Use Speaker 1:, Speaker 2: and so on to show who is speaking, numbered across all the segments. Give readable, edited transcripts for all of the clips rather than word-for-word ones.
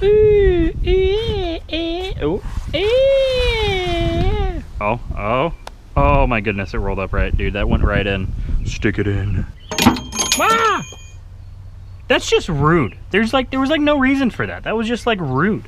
Speaker 1: Oh my goodness, it rolled up right, dude. That went right in. Stick it in. Ah! That's just rude. There was like no reason for that. That was just like rude.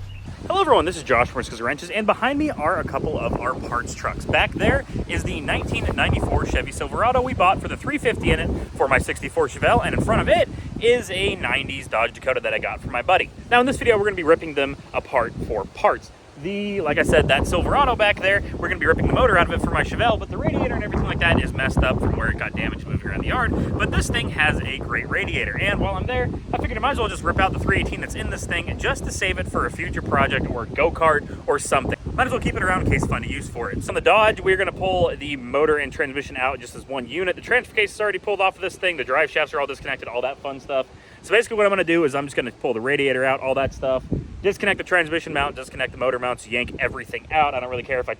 Speaker 1: Hello everyone, this is Josh from Whiskers Wrenches, and behind me are a couple of our parts trucks. Back there is the 1994 Chevy Silverado we bought for the 350 in it for my 64 Chevelle, and in front of it is a 90s Dodge Dakota that I got from my buddy. Now in this video, we're gonna be ripping them apart for parts. Like I said, that Silverado back there, we're gonna be ripping the motor out of it for my Chevelle, but the radiator and everything like that is messed up from where it got damaged moving around the yard. But this thing has a great radiator, and while I'm there, I figured I might as well just rip out the 318 that's in this thing just to save it for a future project or go-kart or something. Might as well keep it around in case find a use for it. So on the Dodge, we're gonna pull the motor and transmission out just as one unit. The transfer case is already pulled off of this thing. The drive shafts are all disconnected, all that fun stuff. So basically what I'm gonna do is I'm just gonna pull the radiator out, all that stuff, disconnect the transmission mount, disconnect the motor mounts, yank everything out. I don't really care if I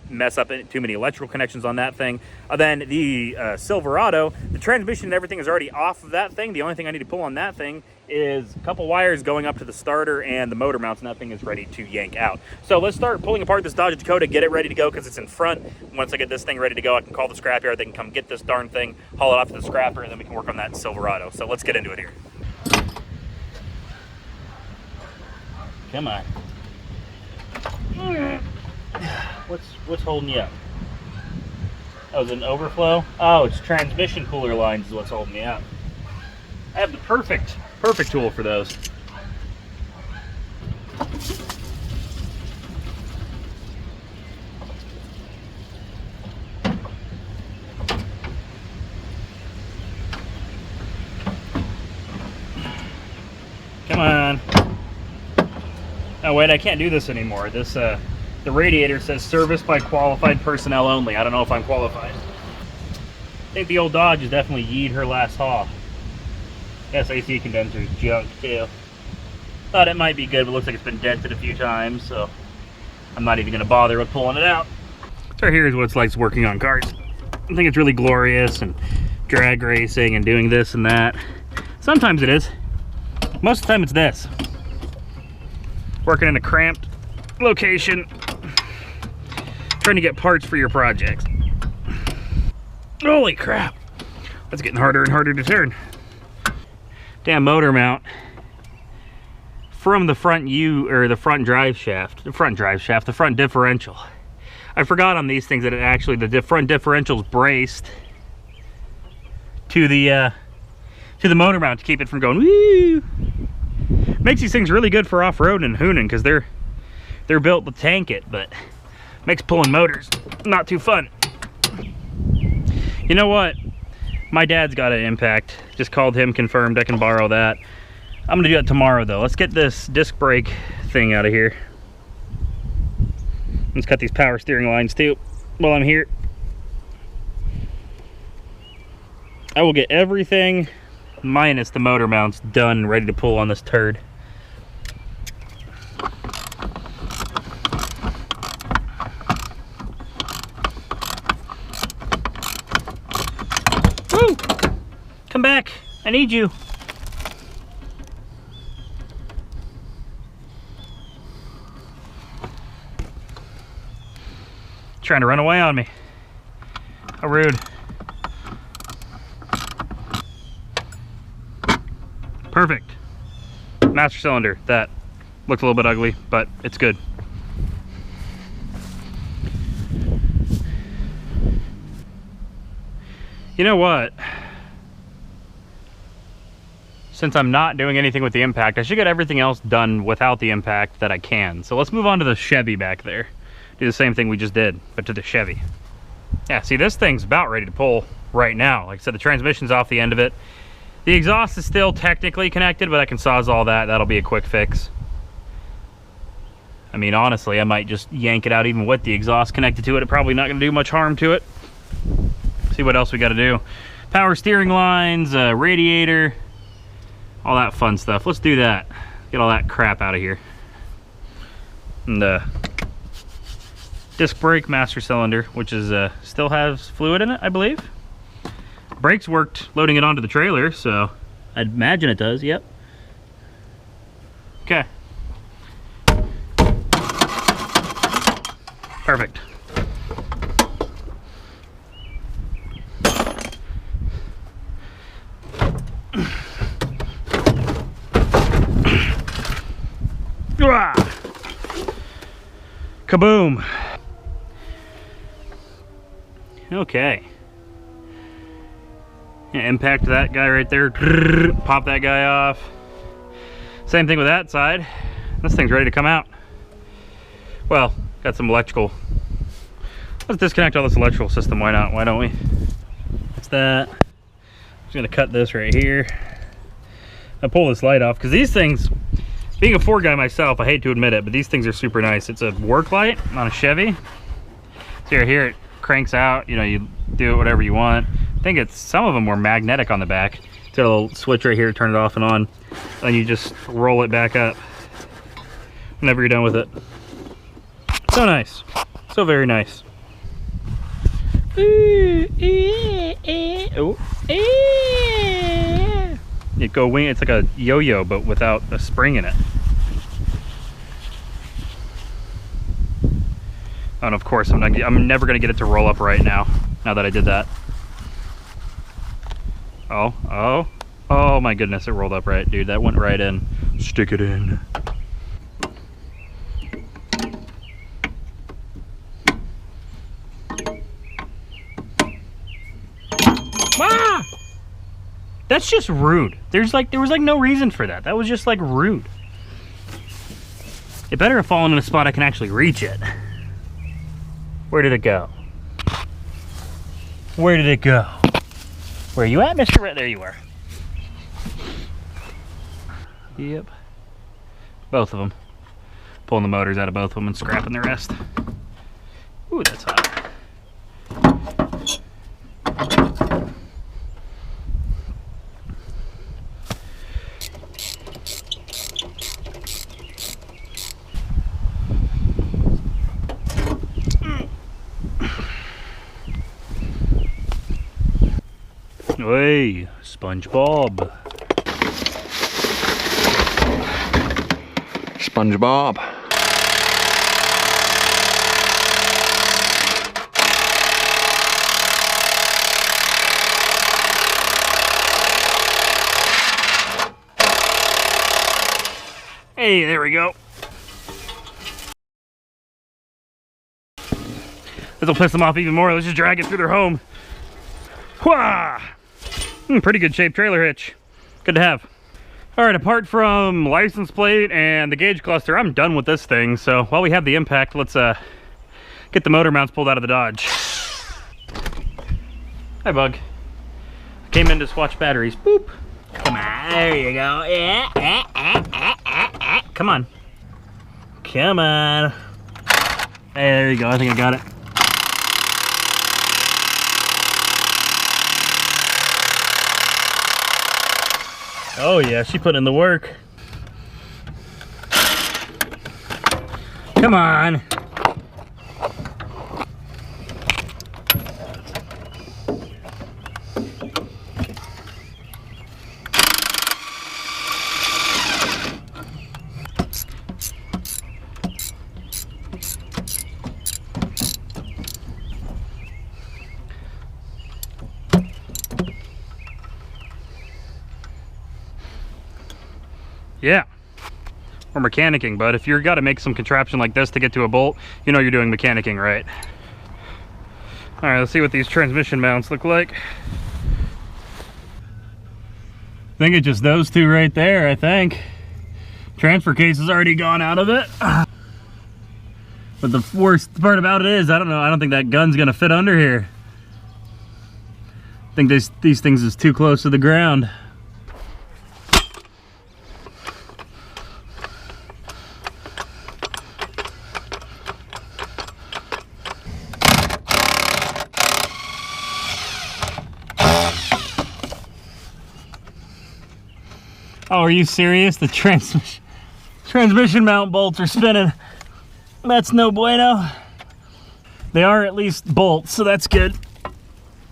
Speaker 1: mess up too many electrical connections on that thing. Then the Silverado, the transmission and everything is already off of that thing. The only thing I need to pull on that thing is a couple wires going up to the starter and the motor mounts, and that thing is ready to yank out. So let's start pulling apart this Dodge Dakota, get it ready to go because it's in front. Once I get this thing ready to go, I can call the scrapyard. They can come get this darn thing, haul it off to the scrapper, and then we can work on that Silverado. So let's get into it here. Come on. What's holding you up? Oh, is it an overflow? Oh, it's transmission cooler lines is what's holding me up. I have the perfect tool for those. Come on. Oh wait, I can't do this anymore. This the radiator says serviced by qualified personnel only. I don't know if I'm qualified. I think the old Dodge has definitely yeed her last haul. Yes, AC condenser's junk too. Thought it might be good, but looks like it's been dented a few times, so I'm not even gonna bother with pulling it out. So right here is what it's like working on cars. I think it's really glorious and drag racing and doing this and that. Sometimes it is. Most of the time it's this. Working in a cramped location, trying to get parts for your projects. Holy crap, that's getting harder and harder to turn. Damn motor mount from the front the front differential. I forgot on these things that it actually, the front differential's braced to the motor mount to keep it from going woo. Makes these things really good for off-road and hooning because they're built to tank it, but makes pulling motors not too fun. You know what? My dad's got an Impact. Just called him, confirmed. I can borrow that. I'm gonna do that tomorrow though. Let's get this disc brake thing out of here. Let's cut these power steering lines too while I'm here. I will get everything minus the motor mounts done and ready to pull on this turd. Woo! Come back, I need you. Trying to run away on me. How rude. Perfect. Master cylinder. That looks a little bit ugly, but it's good. You know what? Since I'm not doing anything with the Impact, I should get everything else done without the Impact that I can. So let's move on to the Chevy back there. Do the same thing we just did, but to the Chevy. Yeah, see, this thing's about ready to pull right now. Like I said, the transmission's off the end of it. The exhaust is still technically connected, but I can sawzall that. That'll be a quick fix. I mean, honestly, I might just yank it out even with the exhaust connected to it. It's probably not going to do much harm to it. See what else we got to do. Power steering lines, radiator, all that fun stuff. Let's do that. Get all that crap out of here. And disc brake master cylinder, which is still has fluid in it, I believe. Brakes worked loading it onto the trailer, so I'd imagine it does. Yep. Okay. Perfect. Kaboom. Okay. Yeah, impact that guy right there. Pop that guy off. Same thing with that side. This thing's ready to come out. Well, got some electrical. Let's disconnect all this electrical system. Why not? Why don't we? That's that. I'm just gonna cut this right here. I pull this light off because these things, being a Ford guy myself, I hate to admit it, but these things are super nice. It's a work light on a Chevy. So here it cranks out. You know, you do it whatever you want. I think it's, some of them were magnetic on the back. It's got a little switch right here, turn it off and on. And you just roll it back up whenever you're done with it. So nice. So very nice. It go wing, it's like a yo-yo but without a spring in it. And of course I'm never gonna get it to roll up right now that I did that. Oh my goodness, it rolled up right, dude. That went right in. Stick it in. Ah! That's just rude. There was like no reason for that. That was just like rude. It better have fallen in a spot I can actually reach it. Where did it go? Where did it go? Where are you at, Mr. Red? There you are. Yep. Both of them. Pulling the motors out of both of them and scrapping the rest. Ooh, that's hot. Hey, SpongeBob.
Speaker 2: SpongeBob.
Speaker 1: Hey, there we go. This'll piss them off even more. Let's just drag it through their home. Wah! Pretty good shaped trailer hitch. Good to have. All right, apart from license plate and the gauge cluster, I'm done with this thing. So while we have the impact, let's get the motor mounts pulled out of the Dodge. Hi, Bug. I came in to swatch batteries. Boop. Come on, there you go. Come on. Come on. Hey, there you go. I think I got it. Oh yeah, she put in the work. Come on. Yeah, or mechanicking, but if you've got to make some contraption like this to get to a bolt, you know you're doing mechanicking, right? All right, let's see what these transmission mounts look like. I think it's just those two right there, I think. Transfer case has already gone out of it. But the worst part about it is, I don't know, I don't think that gun's gonna fit under here. I think these things is too close to the ground. Oh, are you serious? The transmission mount bolts are spinning. That's no bueno. They are at least bolts, so that's good.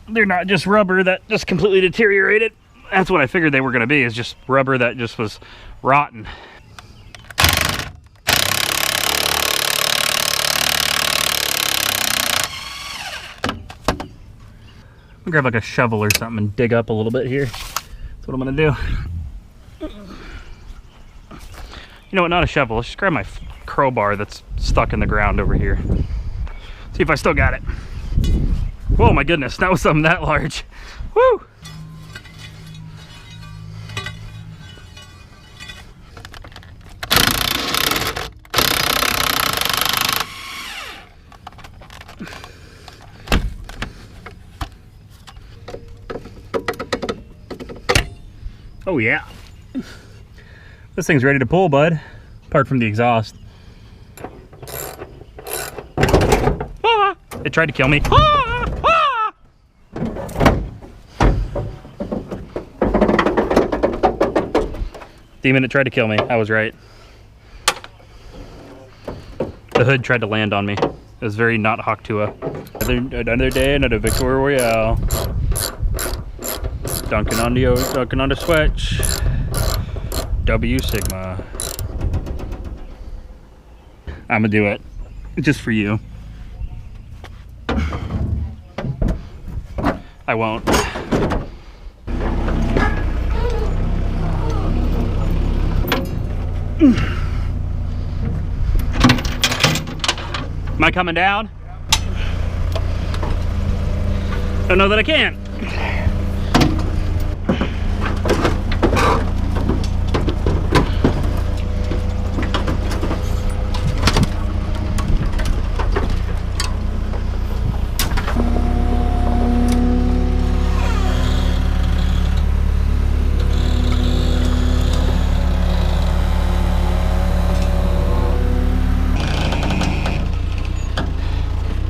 Speaker 1: They're not just rubber that just completely deteriorated. That's what I figured they were gonna be, is just rubber that just was rotten. I'll grab like a shovel or something and dig up a little bit here. That's what I'm gonna do. You know what, not a shovel. Let's just grab my crowbar that's stuck in the ground over here. See if I still got it. Whoa, my goodness, that was something that large. Woo! Oh yeah. This thing's ready to pull, bud. Apart from the exhaust. Ah! It tried to kill me. Ah! Ah! Demon, it tried to kill me. I was right. The hood tried to land on me. It was very not Hawktua. Another day, another Victoria Royale. Dunking on the switch. W Sigma. I'ma do it. Just for you. I won't. Am I coming down? Don't know that I can.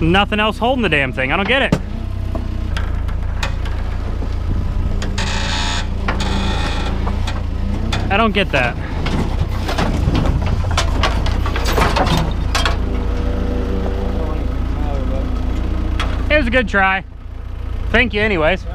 Speaker 1: Nothing else holding the damn thing. I don't get it. I don't get that. It was a good try. Thank you anyways.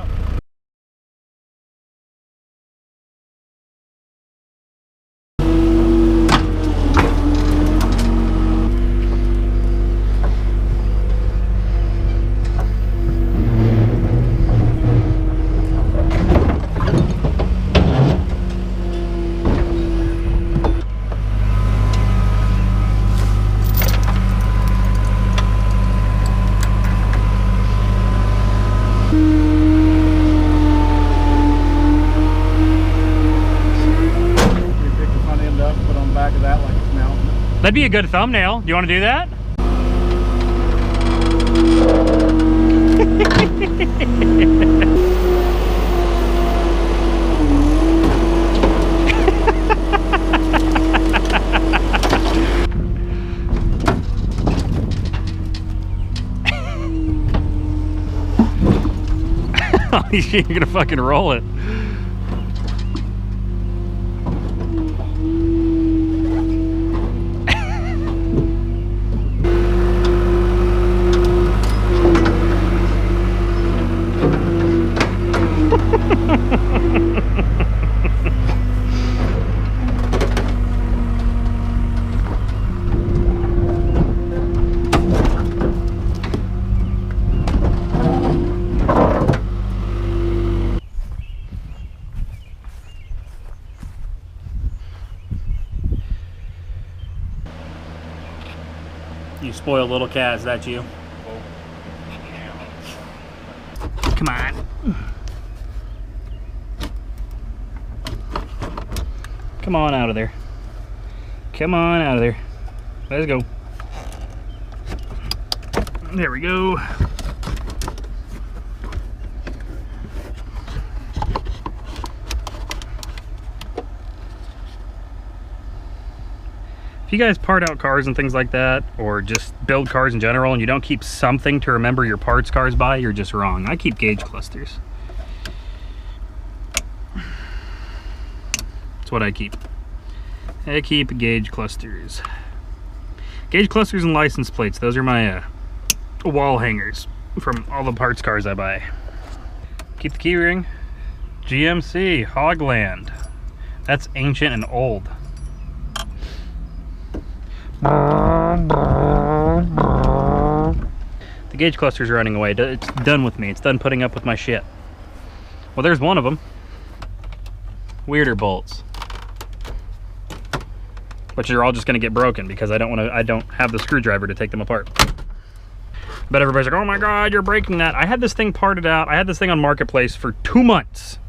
Speaker 1: That'd be a good thumbnail. Do you want to do that? You're gonna fucking roll it. You spoiled little cat, is that you? Come on. Come on out of there. Come on out of there. Let's go. There we go. If you guys part out cars and things like that, or just build cars in general, and you don't keep something to remember your parts cars by, you're just wrong. I keep gauge clusters. That's what I keep. I keep gauge clusters. Gauge clusters and license plates. Those are my wall hangers from all the parts cars I buy. Keep the key ring. GMC Hogland. That's ancient and old. The gauge cluster's running away. It's done with me. It's done putting up with my shit. Well, there's one of them. Weirder bolts. Which are all just gonna get broken because I don't have the screwdriver to take them apart. But everybody's like, oh my God, you're breaking that. I had this thing parted out. I had this thing on Marketplace for 2 months.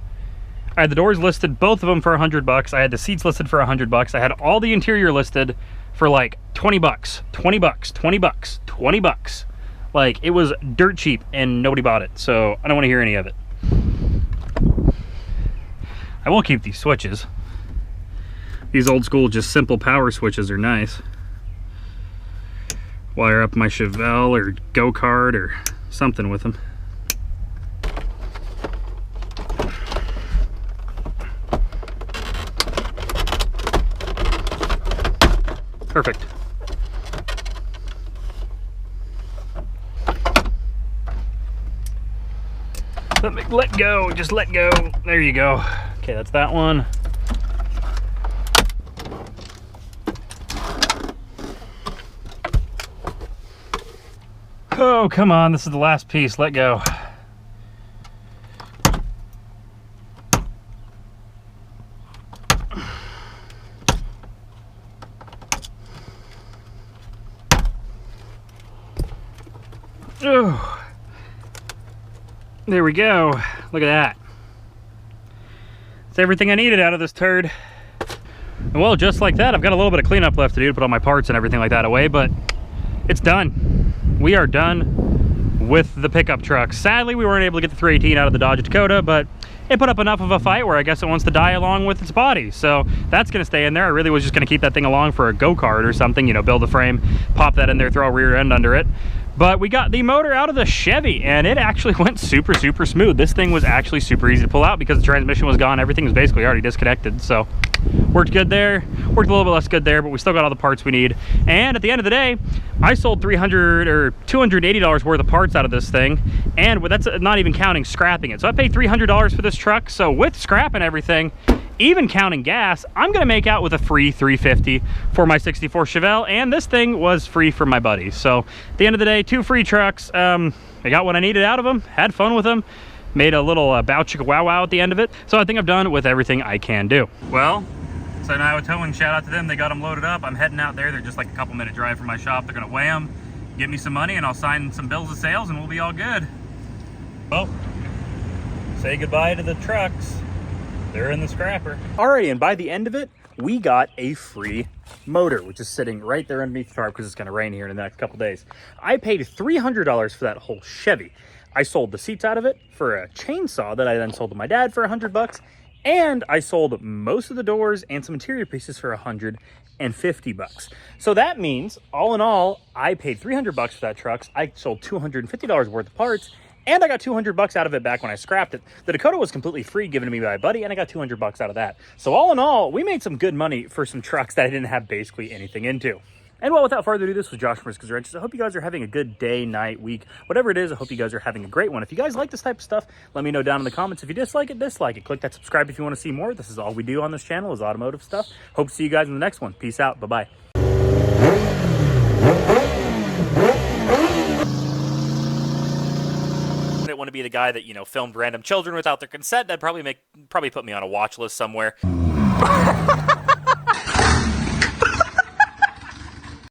Speaker 1: I had the doors listed, both of them for $100. I had the seats listed for $100. I had all the interior listed for like 20 bucks, 20 bucks, 20 bucks, 20 bucks. Like, it was dirt cheap and nobody bought it. So I don't want to hear any of it. I will keep these switches. These old school, just simple power switches are nice. Wire up my Chevelle or go-kart or something with them. Perfect. Let go, just let go. There you go. Okay, that's that one. Oh, come on, this is the last piece. Let go. Oh, there we go. Look at that. That's everything I needed out of this turd. And well, just like that, I've got a little bit of cleanup left to do to put all my parts and everything like that away, but it's done. We are done with the pickup truck. Sadly, we weren't able to get the 318 out of the Dodge Dakota, but it put up enough of a fight where I guess it wants to die along with its body. So that's gonna stay in there. I really was just gonna keep that thing along for a go-kart or something, you know, build a frame, pop that in there, throw a rear end under it. But we got the motor out of the Chevy and it actually went super, super smooth. This thing was actually super easy to pull out because the transmission was gone. Everything was basically already disconnected. So worked good there, worked a little bit less good there, but we still got all the parts we need. And at the end of the day, I sold $300 or $280 worth of parts out of this thing. And that's not even counting scrapping it. So I paid $300 for this truck. So with scrap and everything, even counting gas, I'm gonna make out with a free $350 for my 64 Chevelle, and this thing was free for my buddy. So at the end of the day, 2 free trucks. I got what I needed out of them, had fun with them, made a little bow chicka wow wow at the end of it. So I think I've done with everything I can do. Well, so now towing, shout out to them, they got them loaded up. I'm heading out there. They're just like a couple-minute drive from my shop. They're gonna weigh them, give me some money, and I'll sign some bills of sales, and we'll be all good. Well, say goodbye to the trucks. They're in the scrapper. Alrighty, and by the end of it, we got a free motor, which is sitting right there underneath the tarp because it's gonna rain here in the next couple days. I paid $300 for that whole Chevy. I sold the seats out of it for a chainsaw that I then sold to my dad for $100, and I sold most of the doors and some interior pieces for $150. So that means, all in all, I paid $300 for that truck. I sold $250 worth of parts, and I got $200 out of it back when I scrapped it. The Dakota was completely free, given to me by my buddy, and I got $200 out of that. So all in all, we made some good money for some trucks that I didn't have basically anything into. And well, without further ado, this was Josh from Risker's Wrenches. I hope you guys are having a good day, night, week, whatever it is. I hope you guys are having a great one. If you guys like this type of stuff, let me know down in the comments. If you dislike it, dislike it. Click that subscribe if you want to see more. This is all we do on this channel is automotive stuff. Hope to see you guys in the next one. Peace out. Bye-bye. Didn't want to be the guy that, you know, filmed random children without their consent. That'd probably put me on a watch list somewhere.